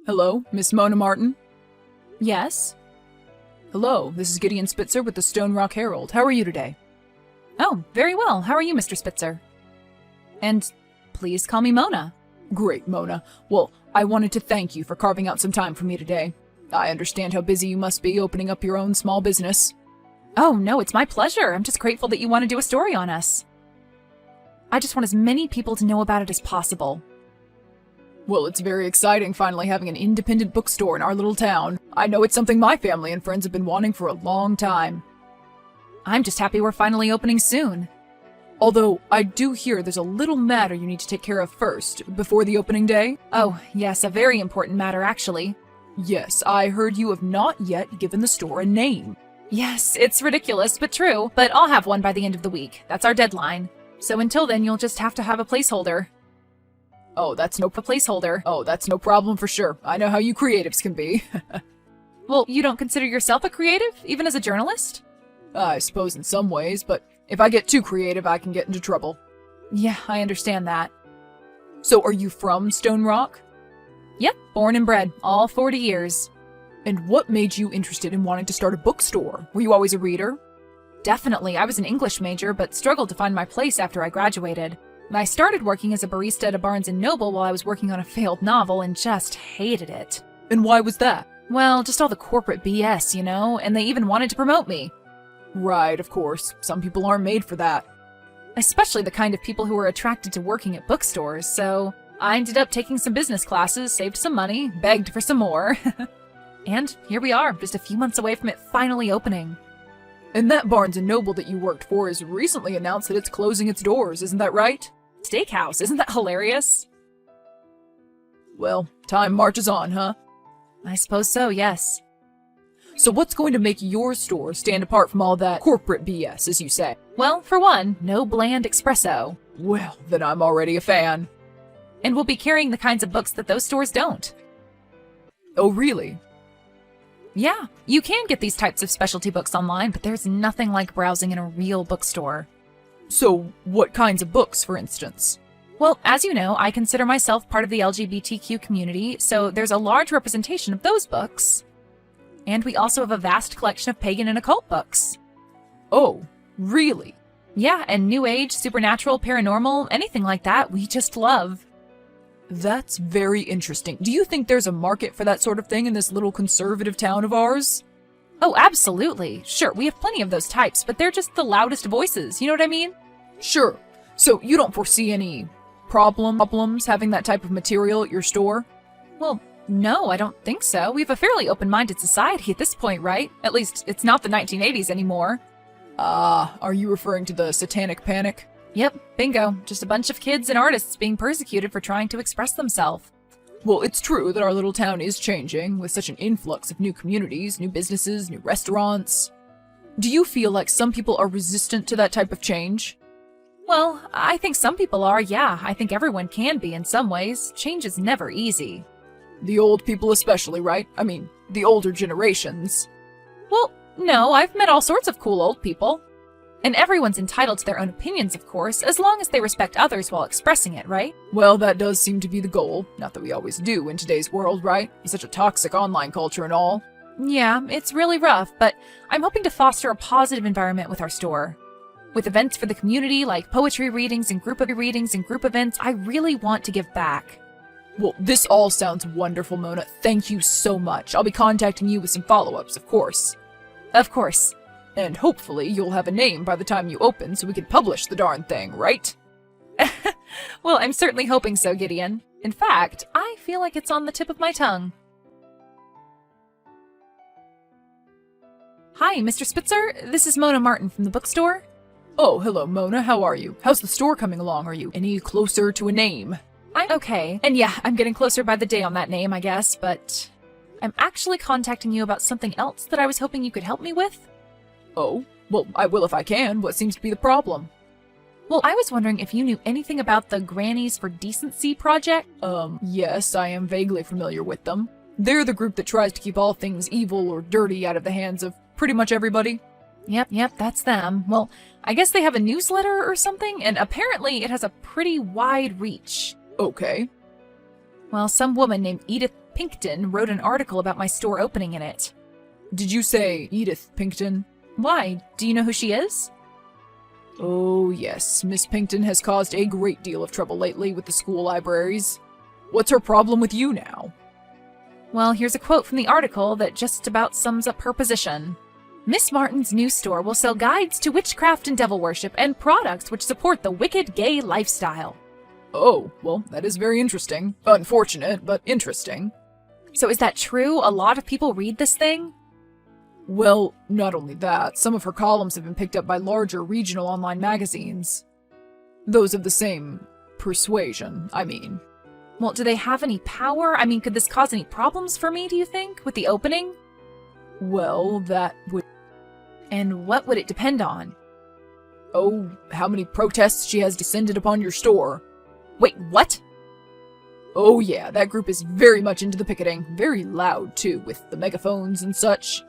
Hello, Miss Mona Martin? Yes? Hello, this is Gideon Spitzer with the Stone Rock Herald. How are you today? Oh, very well. How are you, Mr. Spitzer? And please call me Mona. Great, Mona. Well, I wanted to thank you for carving out some time for me today. I understand how busy you must be opening up your own small business. Oh, no, it's my pleasure. I'm just grateful that you want to do a story on us. I just want as many people to know about it as possible. Well, it's very exciting finally having an independent bookstore in our little town. I know it's something my family and friends have been wanting for a long time. I'm just happy we're finally opening soon. Although, I do hear there's a little matter you need to take care of first, before the opening day. Oh, yes, a very important matter, actually. Yes, I heard you have not yet given the store a name. Yes, it's ridiculous, but true. But I'll have one by the end of the week. That's our deadline. So until then, you'll just have to have a placeholder. Oh, that's no placeholder. Oh, that's no problem for sure. I know how you creatives can be. Well, you don't consider yourself a creative, even as a journalist? I suppose in some ways, but if I get too creative, I can get into trouble. Yeah, I understand that. So are you from Stone Rock? Yep, born and bred, all 40 years. And what made you interested in wanting to start a bookstore? Were you always a reader? Definitely. I was an English major, but struggled to find my place after I graduated. I started working as a barista at a Barnes & Noble while I was working on a failed novel and just hated it. And why was that? Well, just all the corporate BS, you know, and they even wanted to promote me. Right, of course. Some people aren't made for that. Especially the kind of people who are attracted to working at bookstores, so I ended up taking some business classes, saved some money, begged for some more. And here we are, just a few months away from it finally opening. And that Barnes & Noble that you worked for has recently announced that it's closing its doors, isn't that right? Steakhouse, isn't that hilarious? Well, time marches on, huh? I suppose so, yes. So what's going to make your store stand apart from all that corporate BS, as you say? Well, for one, no bland espresso. Well, then I'm already a fan. And we'll be carrying the kinds of books that those stores don't. Oh, really? Yeah, you can get these types of specialty books online, but there's nothing like browsing in a real bookstore. So, what kinds of books, for instance? Well, as you know, I consider myself part of the LGBTQ community, so there's a large representation of those books. And we also have a vast collection of pagan and occult books. Oh, really? Yeah, and New Age, supernatural, paranormal, anything like that, we just love. That's very interesting. Do you think there's a market for that sort of thing in this little conservative town of ours? Oh, absolutely. Sure, we have plenty of those types, but they're just the loudest voices, you know what I mean? Sure. So you don't foresee any problems having that type of material at your store? Well, no, I don't think so. We have a fairly open-minded society at this point, right? At least, it's not the 1980s anymore. Are you referring to the Satanic Panic? Yep, bingo. Just a bunch of kids and artists being persecuted for trying to express themselves. Well, it's true that our little town is changing, with such an influx of new communities, new businesses, new restaurants. Do you feel like some people are resistant to that type of change? Well, I think some people are, yeah. I think everyone can be in some ways. Change is never easy. The old people especially, right? I mean, the older generations. Well, no, I've met all sorts of cool old people. And everyone's entitled to their own opinions, of course, as long as they respect others while expressing it, right? Well, that does seem to be the goal. Not that we always do in today's world, right? Such a toxic online culture and all. Yeah, it's really rough, but I'm hoping to foster a positive environment with our store. With events for the community, like poetry readings and group events, I really want to give back. Well, this all sounds wonderful, Mona. Thank you so much. I'll be contacting you with some follow-ups, of course. Of course. And hopefully you'll have a name by the time you open so we can publish the darn thing, right? Well, I'm certainly hoping so, Gideon. In fact, I feel like it's on the tip of my tongue. Hi, Mr. Spitzer. This is Mona Martin from the bookstore. Oh, hello, Mona. How are you? How's the store coming along? Are you any closer to a name? I'm okay. And yeah, I'm getting closer by the day on that name, I guess, but I'm actually contacting you about something else that I was hoping you could help me with. Oh, well, I will if I can. What seems to be the problem? Well, I was wondering if you knew anything about the Grannies for Decency project? Yes, I am vaguely familiar with them. They're the group that tries to keep all things evil or dirty out of the hands of pretty much everybody. Yep, that's them. Well, I guess they have a newsletter or something, and apparently it has a pretty wide reach. Okay. Well, some woman named Edith Pinkton wrote an article about my store opening in it. Did you say Edith Pinkton? Why? Do you know who she is? Oh, yes. Miss Pinkton has caused a great deal of trouble lately with the school libraries. What's her problem with you now? Well, here's a quote from the article that just about sums up her position. Miss Martin's new store will sell guides to witchcraft and devil worship and products which support the wicked gay lifestyle. Oh, well, that is very interesting. Unfortunate, but interesting. So is that true? A lot of people read this thing? Well, not only that, some of her columns have been picked up by larger regional online magazines. Those of the same persuasion, I mean. Well, do they have any power? I mean, could this cause any problems for me, do you think, with the opening? Well, that would... And what would it depend on? Oh, how many protests she has descended upon your store. Wait, what? Oh yeah, that group is very much into the picketing. Very loud, too, with the megaphones and such.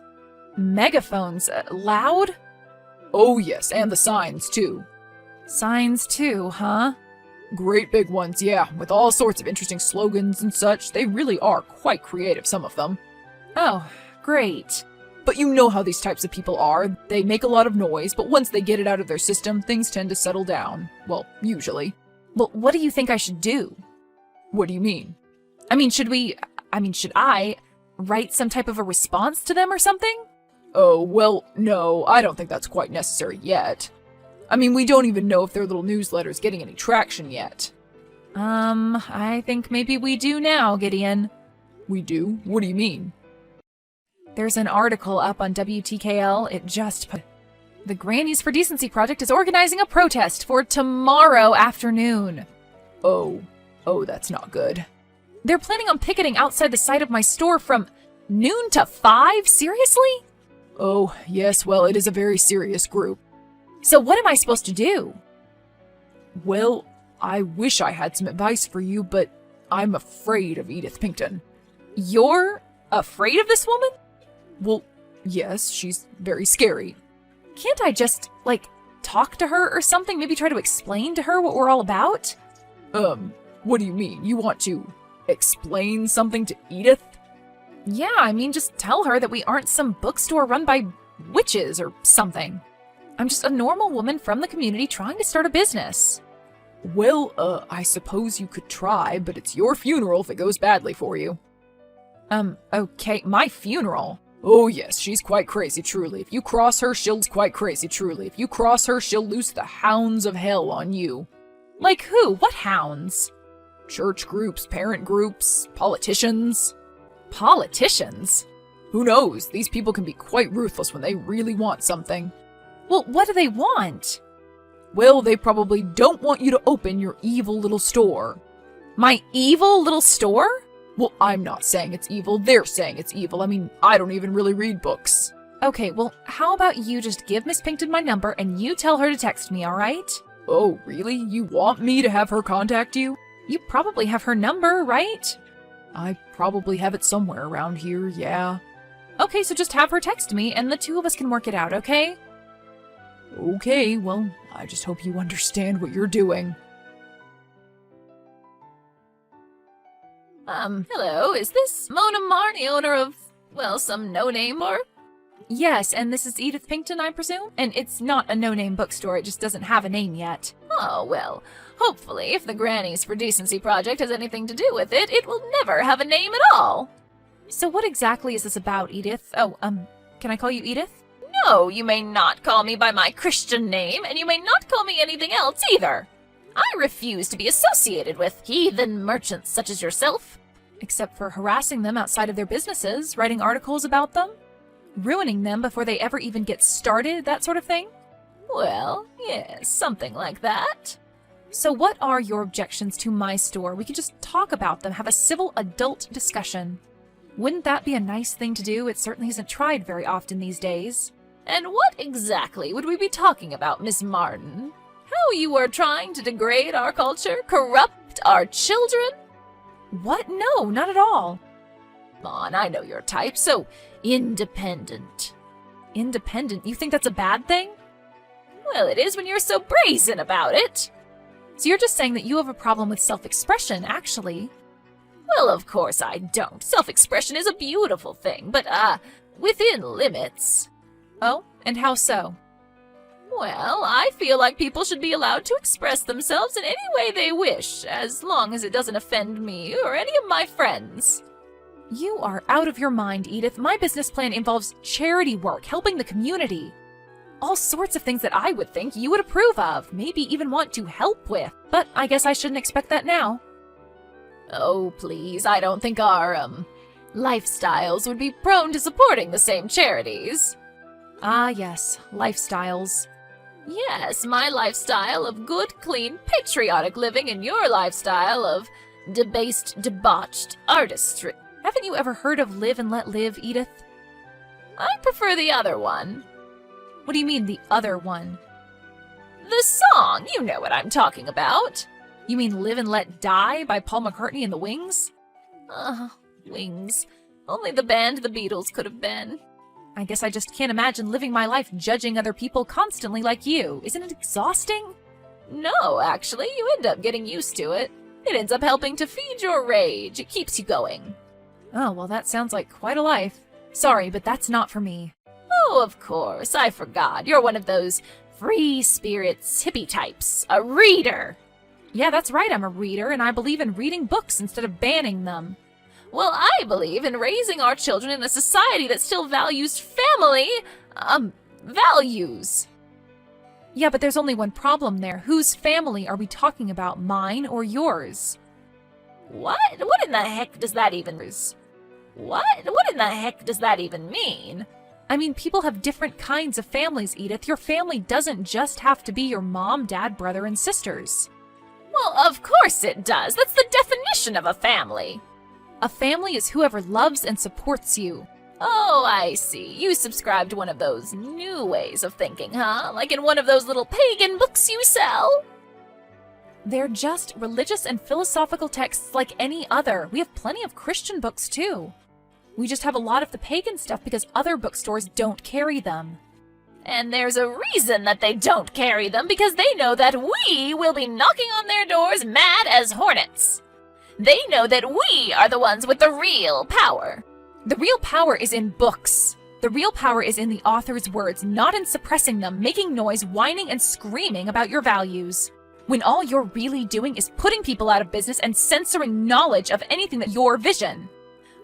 Megaphones? Loud? Oh yes, and the signs, too. Signs, too, huh? Great big ones, yeah, with all sorts of interesting slogans and such. They really are quite creative, some of them. Oh, great. But you know how these types of people are. They make a lot of noise, but once they get it out of their system, things tend to settle down. Well, usually. Well, what do you think I should do? What do you mean? Should I write some type of a response to them or something? Oh, well, no, I don't think that's quite necessary yet. We don't even know if their little newsletter's getting any traction yet. I think maybe we do now, Gideon. We do? What do you mean? There's an article up on WTKL. It just put... The Grannies for Decency Project is organizing a protest for tomorrow afternoon. Oh, that's not good. They're planning on picketing outside the site of my store from noon to 5? Seriously? Oh, yes, well, it is a very serious group. So what am I supposed to do? Well, I wish I had some advice for you, but I'm afraid of Edith Pinkton. You're afraid of this woman? Well, yes, she's very scary. Can't I just, talk to her or something? Maybe try to explain to her what we're all about? What do you mean? You want to explain something to Edith? Yeah, just tell her that we aren't some bookstore run by witches or something. I'm just a normal woman from the community trying to start a business. Well, I suppose you could try, but it's your funeral if it goes badly for you. Okay, my funeral? Oh yes, she's quite crazy, truly. If you cross her, she'll quite crazy, truly. If you cross her, she'll loose the hounds of hell on you. Like who? What hounds? Church groups, parent groups, politicians. Politicians? Who knows? These people can be quite ruthless when they really want something. Well, what do they want? Well, they probably don't want you to open your evil little store. My evil little store? Well, I'm not saying it's evil, they're saying it's evil. I don't even really read books. Okay, well, how about you just give Miss Pinkton my number and you tell her to text me, alright? Oh, really? You want me to have her contact you? You probably have her number, right? I probably have it somewhere around here, yeah. Okay, so just have her text me and the two of us can work it out, okay? Okay, well, I just hope you understand what you're doing. Hello, is this Mona Marnie, owner of, some no-name bar? Yes, and this is Edith Pinkton, I presume? And it's not a no-name bookstore, it just doesn't have a name yet. Oh, well, hopefully if the Grannies for Decency Project has anything to do with it, it will never have a name at all. So what exactly is this about, Edith? Oh, can I call you Edith? No, you may not call me by my Christian name, and you may not call me anything else either. I refuse to be associated with heathen merchants such as yourself. Except for harassing them outside of their businesses, writing articles about them, ruining them before they ever even get started, that sort of thing? Well, yes, something like that. So what are your objections to my store? We could just talk about them, have a civil adult discussion. Wouldn't that be a nice thing to do? It certainly isn't tried very often these days. And what exactly would we be talking about, Miss Martin? How you are trying to degrade our culture, corrupt our children? What? No, not at all. Come on, I know your type, so independent. Independent? You think that's a bad thing? Well, it is when you're so brazen about it. So you're just saying that you have a problem with self-expression, actually. Well, of course I don't. Self-expression is a beautiful thing, but, within limits. Oh, and how so? Well, I feel like people should be allowed to express themselves in any way they wish, as long as it doesn't offend me or any of my friends. You are out of your mind, Edith. My business plan involves charity work, helping the community. All sorts of things that I would think you would approve of, maybe even want to help with. But I guess I shouldn't expect that now. Oh, please, I don't think our, lifestyles would be prone to supporting the same charities. Ah, yes, lifestyles. Yes, my lifestyle of good, clean, patriotic living and your lifestyle of debased, debauched artistry. Haven't you ever heard of Live and Let Live, Edith? I prefer the other one. What do you mean, the other one? The song, you know what I'm talking about. You mean Live and Let Die by Paul McCartney and the Wings? Wings. Only the band the Beatles could have been. I guess I just can't imagine living my life judging other people constantly like you. Isn't it exhausting? No, actually, you end up getting used to it. It ends up helping to feed your rage. It keeps you going. Oh, well, that sounds like quite a life. Sorry, but that's not for me. Oh, of course, I forgot. You're one of those free spirits hippie types. A reader. Yeah, that's right, I'm a reader, and I believe in reading books instead of banning them. Well, I believe in raising our children in a society that still values family, values. Yeah, but there's only one problem there. Whose family are we talking about, mine or yours? What? What in the heck does that even... What in the heck does that even mean? I mean, people have different kinds of families, Edith. Your family doesn't just have to be your mom, dad, brother, and sisters. Well, of course it does. That's the definition of a family. A family is whoever loves and supports you. Oh, I see. You subscribe to one of those new ways of thinking, huh? Like in one of those little pagan books you sell? They're just religious and philosophical texts like any other. We have plenty of Christian books, too. We just have a lot of the pagan stuff because other bookstores don't carry them. And there's a reason that they don't carry them, because they know that we will be knocking on their doors mad as hornets. They know that we are the ones with the real power. The real power is in books. The real power is in the author's words, not in suppressing them, making noise, whining, and screaming about your values. When all you're really doing is putting people out of business and censoring knowledge of anything that your vision.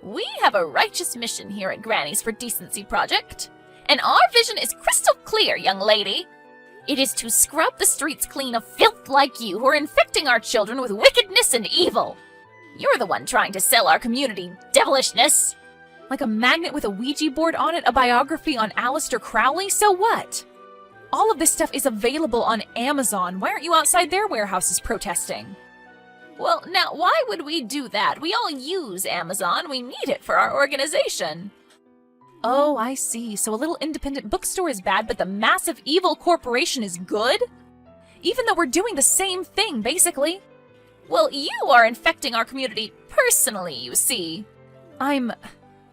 We have a righteous mission here at Granny's for Decency Project. And our vision is crystal clear, young lady. It is to scrub the streets clean of filth like you who are infecting our children with wickedness and evil. You're the one trying to sell our community devilishness. Like a magnet with a Ouija board on it, a biography on Aleister Crowley, so what? All of this stuff is available on Amazon. Why aren't you outside their warehouses protesting? Well, now, why would we do that? We all use Amazon. We need it for our organization. Oh, I see. So a little independent bookstore is bad, but the massive evil corporation is good? Even though we're doing the same thing, basically. Well, you are infecting our community personally, you see. I'm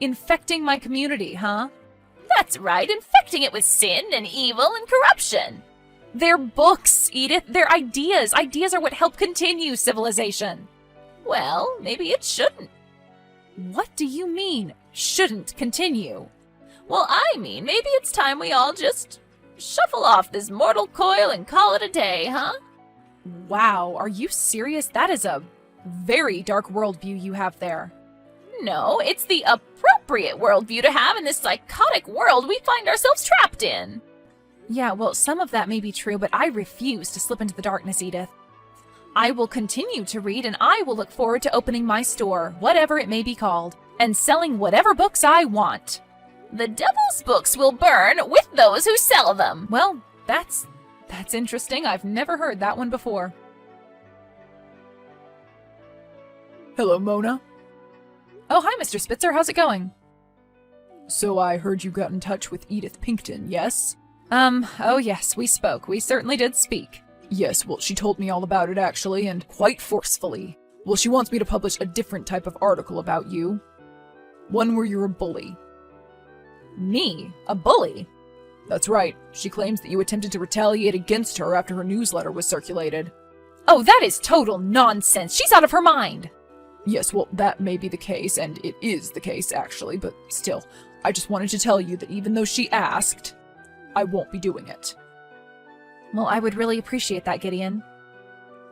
infecting my community, huh? That's right, infecting it with sin and evil and corruption. They're books, Edith. They're ideas. Ideas are what help continue civilization. Well, maybe it shouldn't. What do you mean, shouldn't continue? Well, I mean, maybe it's time we all just shuffle off this mortal coil and call it a day, huh? Wow, are you serious? That is a very dark worldview you have there. No, it's the appropriate worldview to have in this psychotic world we find ourselves trapped in. Yeah, well, some of that may be true, but I refuse to slip into the darkness, Edith. I will continue to read, and I will look forward to opening my store, whatever it may be called, and selling whatever books I want. The devil's books will burn with those who sell them. Well, that's interesting. I've never heard that one before. Hello, Mona. Oh, hi, Mr. Spitzer. How's it going? So I heard you got in touch with Edith Pinkton, yes? Oh yes, we spoke. We certainly did speak. Yes, well, she told me all about it, actually, and quite forcefully. Well, she wants me to publish a different type of article about you. One where you're a bully. Me? A bully? That's right. She claims that you attempted to retaliate against her after her newsletter was circulated. Oh, that is total nonsense. She's out of her mind. Yes, well, that may be the case, and it is the case, actually, but still, I just wanted to tell you that even though she asked, I won't be doing it. Well, I would really appreciate that, Gideon.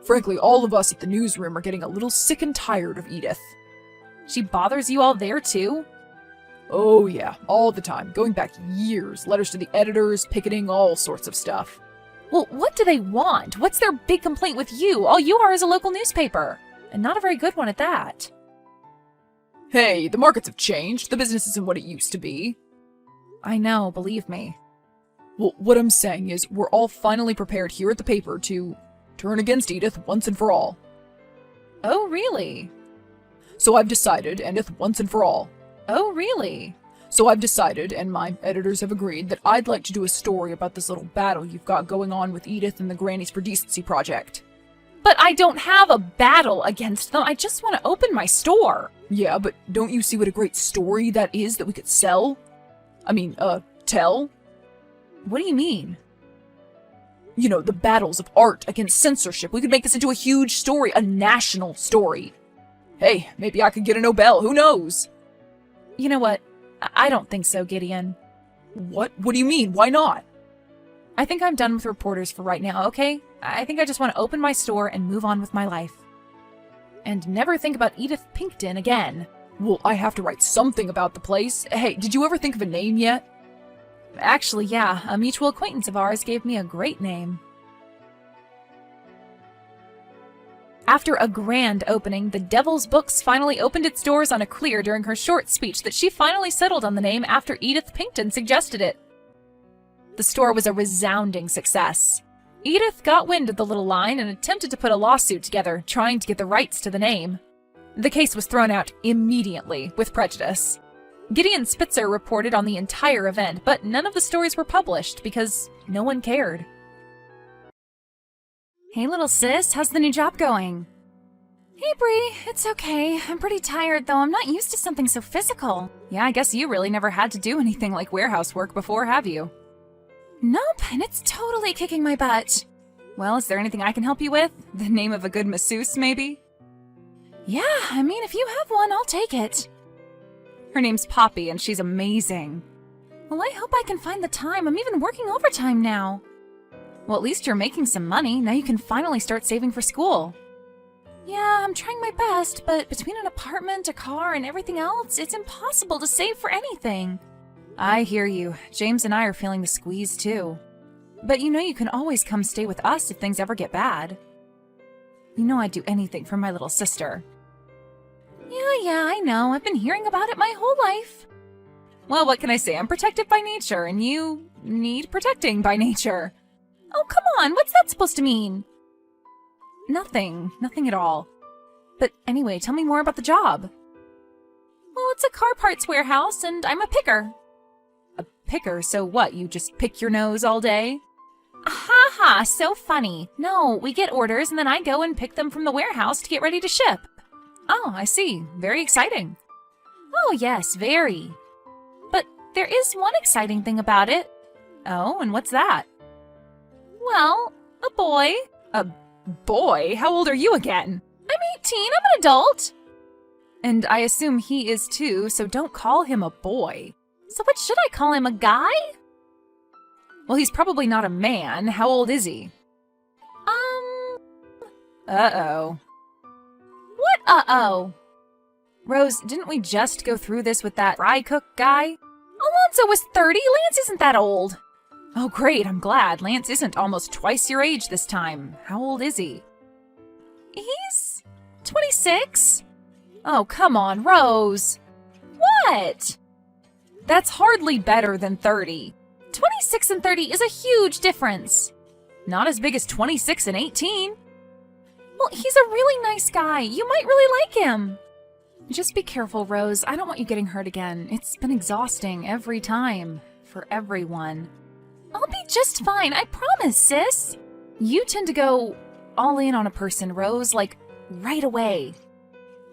Frankly, all of us at the newsroom are getting a little sick and tired of Edith. She bothers you all there, too? Oh yeah, all the time, going back years, letters to the editors, picketing, all sorts of stuff. Well, what do they want? What's their big complaint with you? All you are is a local newspaper. And not a very good one at that. Hey, the markets have changed. The business isn't what it used to be. I know, believe me. Well, what I'm saying is, we're all finally prepared here at the paper to turn against Edith once and for all. Oh, really? So I've decided, Edith, once and for all. Oh, really? So I've decided, and my editors have agreed, that I'd like to do a story about this little battle you've got going on with Edith and the Grannies for Decency project. But I don't have a battle against them. I just want to open my store. Yeah, but don't you see what a great story that is that we could sell? Tell? What do you mean? You know, the battles of art against censorship. We could make this into a huge story, a national story. Hey, maybe I could get a Nobel, who knows? You know what? I don't think so, Gideon. What? What do you mean? Why not? I think I'm done with reporters for right now, okay? I think I just want to open my store and move on with my life. And never think about Edith Pinkton again. Well, I have to write something about the place. Hey, did you ever think of a name yet? Actually, yeah, a mutual acquaintance of ours gave me a great name. After a grand opening, the Devil's Books finally opened its doors on a clear during her short speech that she finally settled on the name after Edith Pinkton suggested it. The store was a resounding success. Edith got wind of the little line and attempted to put a lawsuit together, trying to get the rights to the name. The case was thrown out immediately, with prejudice. Gideon Spitzer reported on the entire event, but none of the stories were published because no one cared. Hey little sis, how's the new job going? Hey Bree, it's okay. I'm pretty tired though. I'm not used to something so physical. Yeah, I guess you really never had to do anything like warehouse work before, have you? Nope, and it's totally kicking my butt. Well, is there anything I can help you with? The name of a good masseuse, maybe? Yeah, I mean, if you have one, I'll take it. Her name's Poppy, and she's amazing. Well, I hope I can find the time. I'm even working overtime now. Well, at least you're making some money. Now you can finally start saving for school. Yeah, I'm trying my best, but between an apartment, a car, and everything else, it's impossible to save for anything. I hear you. James and I are feeling the squeeze, too. But you know you can always come stay with us if things ever get bad. You know I'd do anything for my little sister. Yeah, I know. I've been hearing about it my whole life. Well, what can I say? I'm protected by nature, and you need protecting by nature. Oh, come on. What's that supposed to mean? Nothing at all. But anyway, tell me more about the job. Well, it's a car parts warehouse, and I'm a picker. A picker? So what, you just pick your nose all day? Ha ha, so funny. No, we get orders, and then I go and pick them from the warehouse to get ready to ship. Oh, I see. Very exciting. Oh, yes, very. But there is one exciting thing about it. Oh, and what's that? Well, a boy. A boy? How old are you again? I'm 18. I'm an adult. And I assume he is too, so don't call him a boy. So what should I call him, a guy? Well, he's probably not a man. How old is he? Uh-oh. What uh-oh? Rose, didn't we just go through this with that fry cook guy? Alonzo was 30. Lance isn't that old. Oh, great. I'm glad. Lance isn't almost twice your age this time. How old is he? He's 26. Oh, come on, Rose. What? That's hardly better than 30. 26 and 30 is a huge difference. Not as big as 26 and 18. Well, he's a really nice guy. You might really like him. Just be careful, Rose. I don't want you getting hurt again. It's been exhausting every time. For everyone. I'll be just fine, I promise, sis. You tend to go all in on a person, Rose, like right away.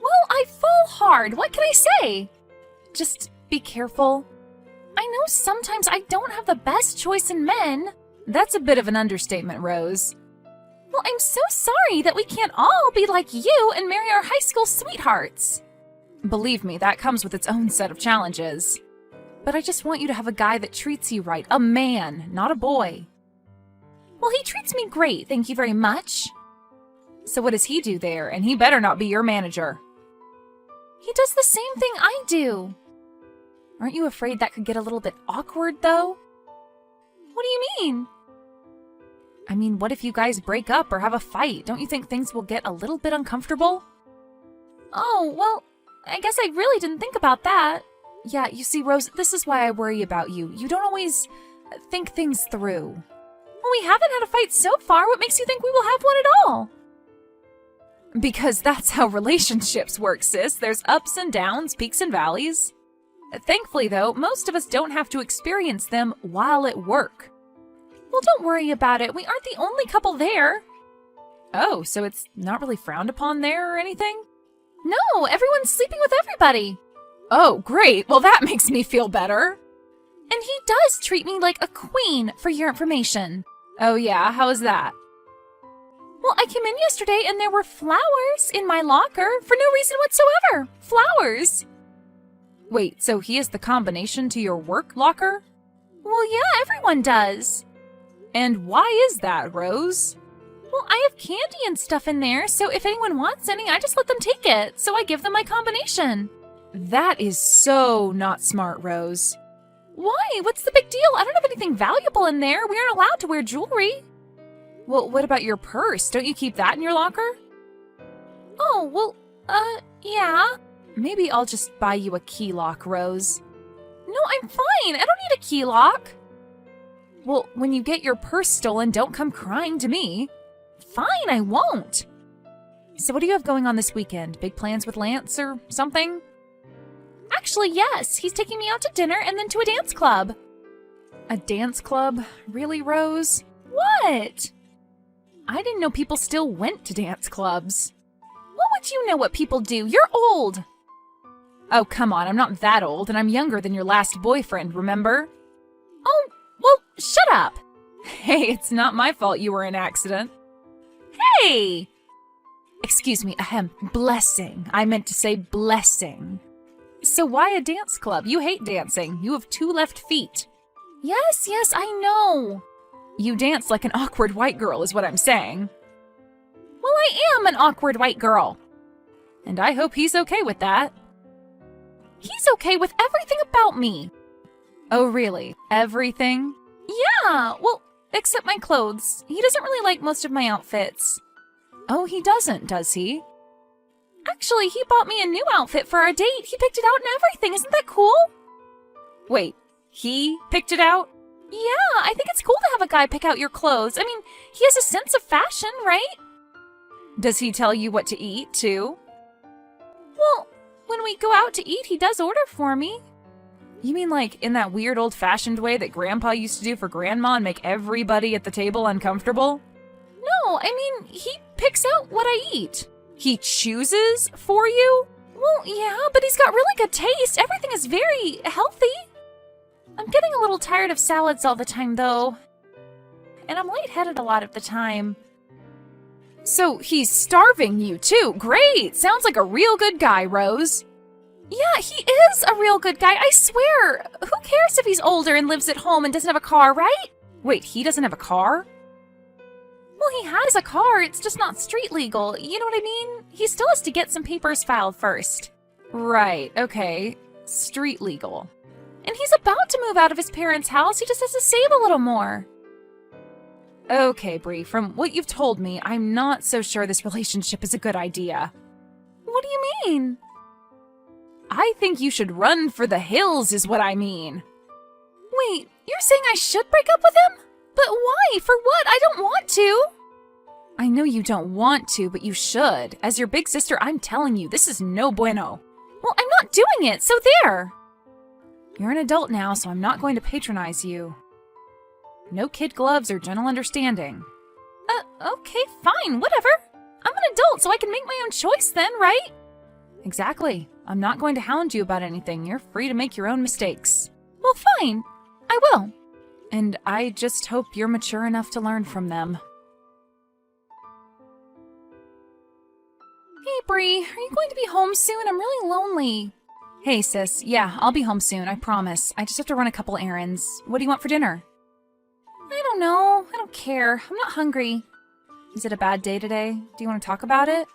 Well, I fall hard. What can I say? Just be careful. I know sometimes I don't have the best choice in men. That's a bit of an understatement, Rose. Well, I'm so sorry that we can't all be like you and marry our high school sweethearts. Believe me, that comes with its own set of challenges. But I just want you to have a guy that treats you right. A man, not a boy. Well, he treats me great, thank you very much. So what does he do there? And he better not be your manager. He does the same thing I do. Aren't you afraid that could get a little bit awkward, though? What do you mean? I mean, what if you guys break up or have a fight? Don't you think things will get a little bit uncomfortable? Oh, well, I guess I really didn't think about that. Yeah, you see, Rose, this is why I worry about you. You don't always think things through. Well, we haven't had a fight so far. What makes you think we will have one at all? Because that's how relationships work, sis. There's ups and downs, peaks and valleys. Thankfully, though, most of us don't have to experience them while at work. Well, don't worry about it. We aren't the only couple there. Oh, so it's not really frowned upon there or anything? No, everyone's sleeping with everybody. Oh, great. Well, that makes me feel better. And he does treat me like a queen, for your information. Oh, yeah? How is that? Well, I came in yesterday and there were flowers in my locker for no reason whatsoever. Flowers. Wait, so he is the combination to your work locker? Well, yeah, everyone does. And why is that, Rose? Well, I have candy and stuff in there, so if anyone wants any, I just let them take it. So I give them my combination. That is so not smart, Rose. Why? What's the big deal? I don't have anything valuable in there. We aren't allowed to wear jewelry. Well, what about your purse? Don't you keep that in your locker? Oh, well, yeah. Maybe I'll just buy you a key lock, Rose. No, I'm fine. I don't need a key lock. Well, when you get your purse stolen, don't come crying to me. Fine, I won't. So what do you have going on this weekend? Big plans with Lance or something? Actually, yes. He's taking me out to dinner and then to a dance club. A dance club? Really, Rose? What? I didn't know people still went to dance clubs. What would you know what people do? You're old. Oh, come on. I'm not that old, and I'm younger than your last boyfriend, remember? Oh, well, shut up. Hey, it's not my fault you were in an accident. Hey! Excuse me, blessing. I meant to say blessing. So why a dance club? You hate dancing. You have 2 left feet. Yes, I know. You dance like an awkward white girl is what I'm saying. Well, I am an awkward white girl. And I hope he's okay with that. He's okay with everything about me. Oh, really? Everything? Yeah, well, except my clothes. He doesn't really like most of my outfits. Oh, he doesn't, does he? Actually, he bought me a new outfit for our date. He picked it out and everything. Isn't that cool? Wait, he picked it out? Yeah, I think it's cool to have a guy pick out your clothes. I mean, he has a sense of fashion, right? Does he tell you what to eat, too? Well, when we go out to eat, he does order for me. You mean like in that weird old-fashioned way that Grandpa used to do for Grandma and make everybody at the table uncomfortable? No, I mean, he picks out what I eat. He chooses for you? Well, yeah, but he's got really good taste. Everything is very healthy. I'm getting a little tired of salads all the time, though. And I'm lightheaded a lot of the time. So he's starving you, too. Great! Sounds like a real good guy, Rose. Yeah, he is a real good guy, I swear. Who cares if he's older and lives at home and doesn't have a car, right? Wait, he doesn't have a car? Well, he has a car, it's just not street legal. You know what I mean? He still has to get some papers filed first. Right, okay. Street legal. And he's about to move out of his parents' house, he just has to save a little more. Okay, Bree, from what you've told me, I'm not so sure this relationship is a good idea. What do you mean? I think you should run for the hills is what I mean. Wait, you're saying I should break up with him? But why? For what? I don't want to. I know you don't want to, but you should. As your big sister, I'm telling you, this is no bueno. Well, I'm not doing it, so there. You're an adult now, so I'm not going to patronize you. No kid gloves or gentle understanding. Okay, fine, whatever. I'm an adult, so I can make my own choice then, right? Exactly. I'm not going to hound you about anything. You're free to make your own mistakes. Well, fine. I will. And I just hope you're mature enough to learn from them. Hey, Bree, are you going to be home soon? I'm really lonely. Hey, sis. Yeah, I'll be home soon, I promise. I just have to run a couple errands. What do you want for dinner? I don't know. I don't care. I'm not hungry. Is it a bad day today? Do you want to talk about it?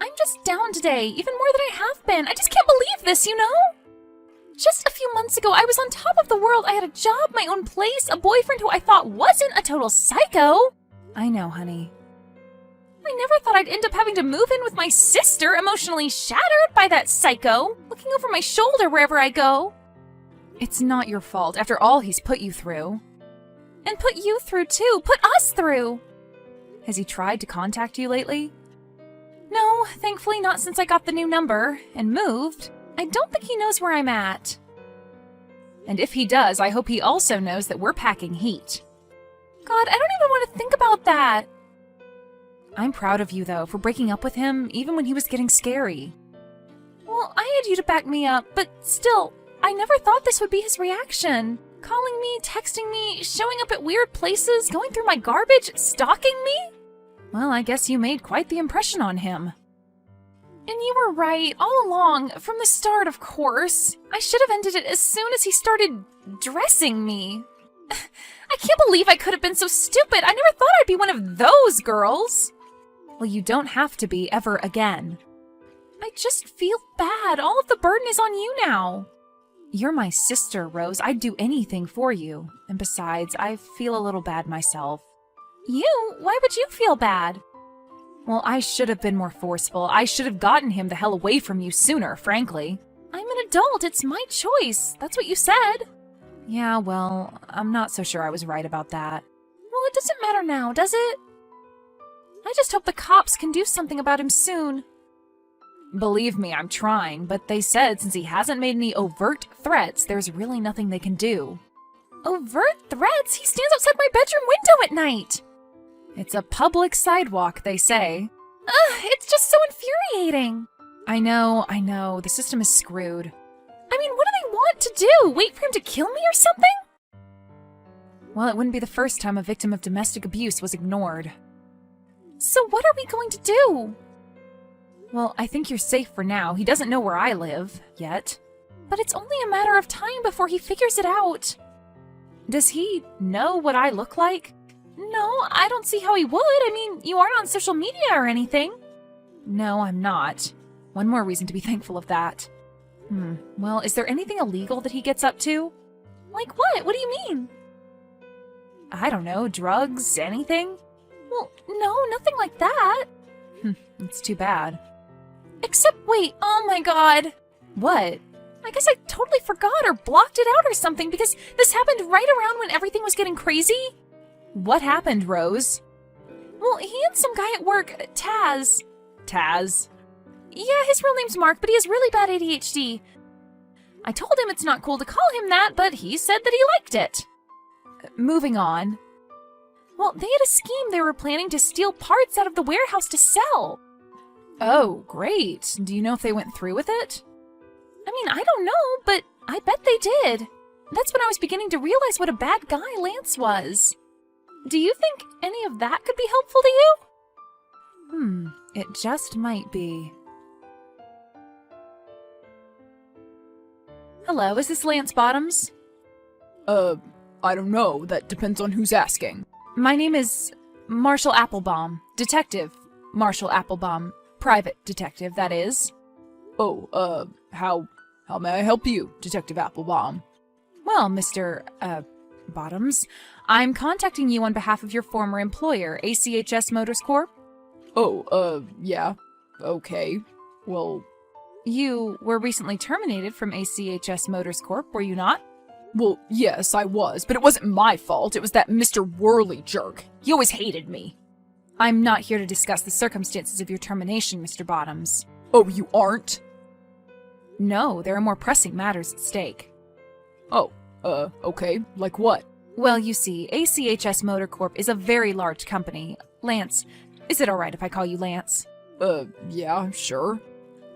I'm just down today, even more than I have been. I just can't believe this, you know? Just a few months ago, I was on top of the world. I had a job, my own place, a boyfriend who I thought wasn't a total psycho. I know, honey. I never thought I'd end up having to move in with my sister, emotionally shattered by that psycho, looking over my shoulder wherever I go. It's not your fault, after all he's put you through. And put you through, too. Put us through. Has he tried to contact you lately? No, thankfully not since I got the new number and moved. I don't think he knows where I'm at. And if he does, I hope he also knows that we're packing heat. God, I don't even want to think about that. I'm proud of you, though, for breaking up with him, even when he was getting scary. Well, I had you to back me up, but still, I never thought this would be his reaction. Calling me, texting me, showing up at weird places, going through my garbage, stalking me? Well, I guess you made quite the impression on him. And you were right, all along, from the start, of course. I should have ended it as soon as he started dressing me. I can't believe I could have been so stupid. I never thought I'd be one of those girls. Well, you don't have to be ever again. I just feel bad. All of the burden is on you now. You're my sister, Rose. I'd do anything for you. And besides, I feel a little bad myself. You? Why would you feel bad? Well, I should have been more forceful. I should have gotten him the hell away from you sooner, frankly. I'm an adult. It's my choice. That's what you said. Yeah, well, I'm not so sure I was right about that. Well, it doesn't matter now, does it? I just hope the cops can do something about him soon. Believe me, I'm trying, but they said since he hasn't made any overt threats, there's really nothing they can do. Overt threats? He stands outside my bedroom window at night! It's a public sidewalk, they say. Ugh, it's just so infuriating. I know, the system is screwed. I mean, what do they want to do? Wait for him to kill me or something? Well, it wouldn't be the first time a victim of domestic abuse was ignored. So what are we going to do? Well, I think you're safe for now. He doesn't know where I live, yet. But it's only a matter of time before he figures it out. Does he know what I look like? No, I don't see how he would. I mean, you aren't on social media or anything. No, I'm not. One more reason to be thankful of that. Well, is there anything illegal that he gets up to? Like what? What do you mean? I don't know, drugs, anything? Well, no, nothing like that. It's too bad. Except, wait, oh my god. What? I guess I totally forgot or blocked it out or something because this happened right around when everything was getting crazy. What happened, Rose? Well, he and some guy at work, Taz. Taz? Yeah, his real name's Mark, but he has really bad ADHD. I told him it's not cool to call him that, but he said that he liked it. Moving on. Well, they had a scheme. They were planning to steal parts out of the warehouse to sell. Oh, great. Do you know if they went through with it? I mean, I don't know, but I bet they did. That's when I was beginning to realize what a bad guy Lance was. Do you think any of that could be helpful to you? It just might be. Hello, is this Lance Bottoms? I don't know. That depends on who's asking. My name is Marshall Applebaum. Detective Marshall Applebaum. Private detective, that is. Oh, how may I help you, Detective Applebaum? Well, Mr. Bottoms, I'm contacting you on behalf of your former employer, ACHS Motors Corp. Oh, yeah. Okay. Well... You were recently terminated from ACHS Motors Corp, were you not? Well, yes, I was, but it wasn't my fault. It was that Mr. Worley jerk. He always hated me. I'm not here to discuss the circumstances of your termination, Mr. Bottoms. Oh, you aren't? No, there are more pressing matters at stake. Oh, okay. Like what? Well, you see, ACHS Motor Corp is a very large company. Lance, is it alright if I call you Lance? Yeah, sure.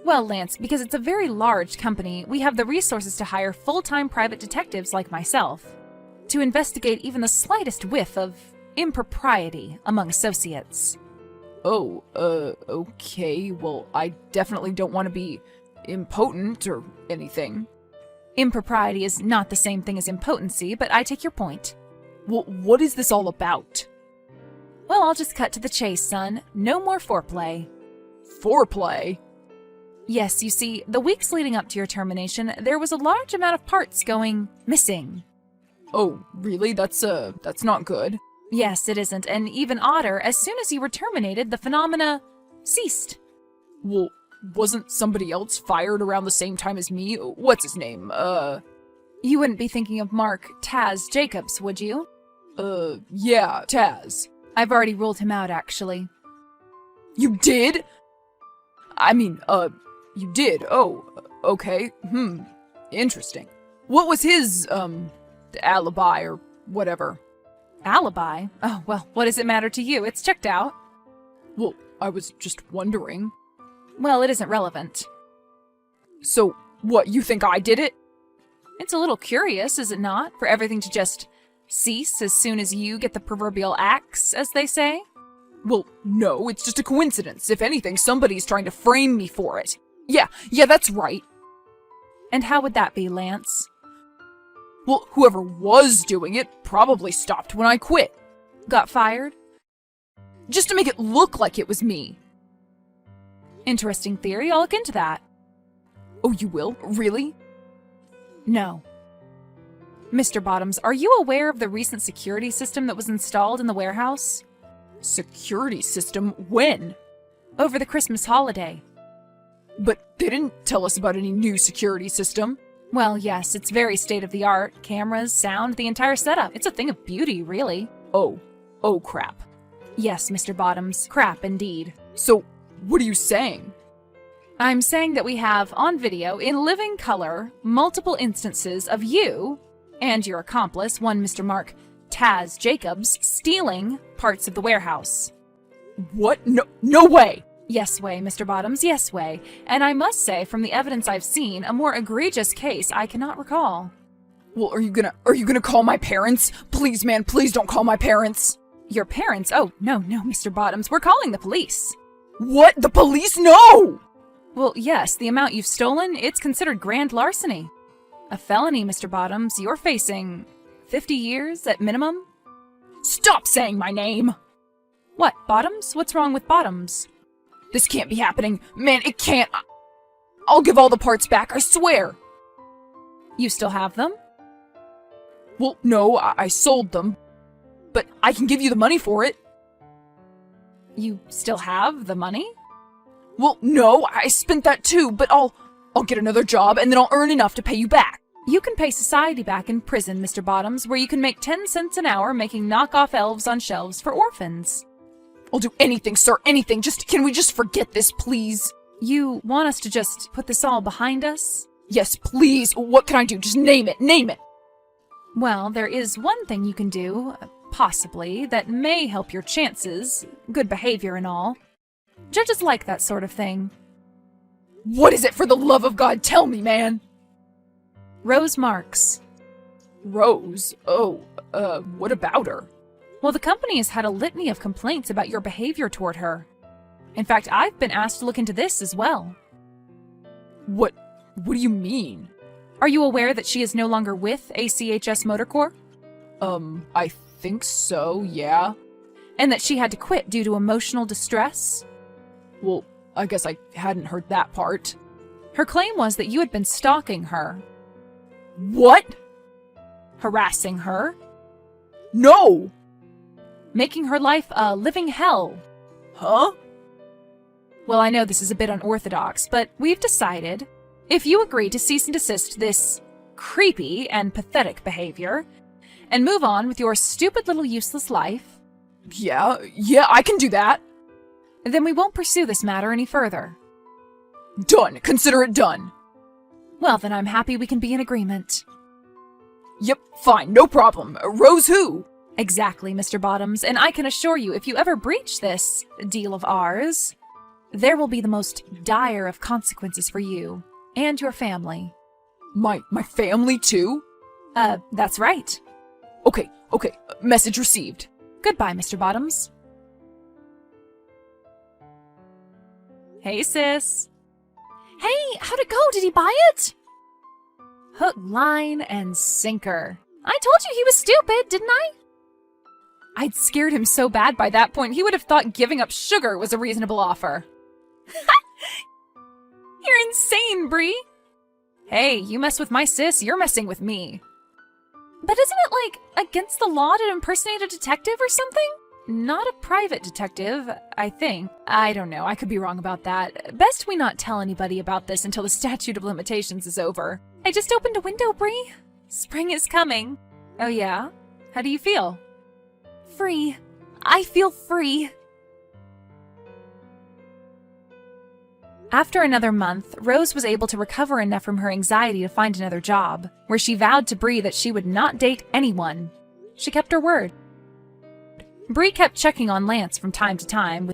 Well, Lance, because it's a very large company, we have the resources to hire full-time private detectives like myself to investigate even the slightest whiff of impropriety among associates. Oh, okay. Well, I definitely don't want to be impotent or anything. Impropriety is not the same thing as impotency, but I take your point. Well, what is this all about? Well, I'll just cut to the chase, son. No more foreplay. Foreplay? Yes, you see, the weeks leading up to your termination, there was a large amount of parts going missing. Oh, really? That's not good. Yes, it isn't, and even odder, as soon as you were terminated, the phenomena ceased. Well, wasn't somebody else fired around the same time as me? What's his name? You wouldn't be thinking of Mark Taz Jacobs, would you? Yeah, Taz. I've already ruled him out, actually. You did? I mean, you did. Oh, okay. Interesting. What was his, alibi or whatever? Alibi? Oh, well, what does it matter to you? It's checked out. Well, I was just wondering. Well, it isn't relevant. So, what, you think I did it? It's a little curious, is it not, for everything to just cease as soon as you get the proverbial axe, as they say? Well, no, it's just a coincidence. If anything, somebody's trying to frame me for it. Yeah, that's right. And how would that be, Lance? Well, whoever was doing it probably stopped when I quit. Got fired? Just to make it look like it was me. Interesting theory, I'll look into that. Oh, you will? Really? No. Mr. Bottoms, are you aware of the recent security system that was installed in the warehouse? Security system? When? Over the Christmas holiday. But they didn't tell us about any new security system. Well, yes, it's very state-of-the-art. Cameras, sound, the entire setup. It's a thing of beauty, really. Oh crap. Yes, Mr. Bottoms, crap indeed. So, what are you saying? I'm saying that we have, on video, in living color, multiple instances of you and your accomplice, one Mr. Mark Taz Jacobs, stealing parts of the warehouse. What? No way! Yes way, Mr. Bottoms, yes way. And I must say, from the evidence I've seen, a more egregious case I cannot recall. Well, are you gonna call my parents? Please, man, please don't call my parents. Your parents? Oh, no, Mr. Bottoms, we're calling the police. What? The police? No! Well, yes, the amount you've stolen, it's considered grand larceny. A felony, Mr. Bottoms. You're facing 50 years at minimum. Stop saying my name! What, Bottoms? What's wrong with Bottoms? This can't be happening. Man, it can't. I'll give all the parts back, I swear. You still have them? Well, no, I sold them. But I can give you the money for it. You still have the money? Well, no, I spent that too, but I'll get another job and then I'll earn enough to pay you back. You can pay society back in prison, Mr. Bottoms, where you can make 10 cents an hour making knockoff elves on shelves for orphans. I'll do anything, sir, anything. Can we just forget this, please? You want us to just put this all behind us? Yes, please. What can I do? Just name it. Well, there is one thing you can do, possibly, that may help your chances, good behavior and all. Judges like that sort of thing. What is it, for the love of God? Tell me, man. Rose Marks. Rose? Oh, what about her? Well, the company has had a litany of complaints about your behavior toward her. In fact, I've been asked to look into this as well. What do you mean? Are you aware that she is no longer with ACHS Motor Corps? I think so, yeah. And that she had to quit due to emotional distress? Well, I guess I hadn't heard that part. Her claim was that you had been stalking her. What? Harassing her. No! Making her life a living hell. Huh? Well, I know this is a bit unorthodox, but we've decided, if you agree to cease and desist this creepy and pathetic behavior, and move on with your stupid little useless life... Yeah, I can do that. Then we won't pursue this matter any further. Done. Consider it done. Well, then I'm happy we can be in agreement. Yep, fine, no problem. Rose who? Exactly, Mr. Bottoms, and I can assure you if you ever breach this deal of ours, there will be the most dire of consequences for you and your family. My family too? That's right. Okay, message received. Goodbye, Mr. Bottoms. Hey, sis. Hey, how'd it go? Did he buy it? Hook, line, and sinker. I told you he was stupid, didn't I? I'd scared him so bad by that point, he would have thought giving up sugar was a reasonable offer. You're insane, Bree. Hey, you mess with my sis, you're messing with me. But isn't it, like, against the law to impersonate a detective or something? Not a private detective, I think. I don't know, I could be wrong about that. Best we not tell anybody about this until the statute of limitations is over. I just opened a window, Bree. Spring is coming. Oh yeah? How do you feel? Free. I feel free. After another month, Rose was able to recover enough from her anxiety to find another job, where she vowed to Bree that she would not date anyone. She kept her word. Bree kept checking on Lance from time to time,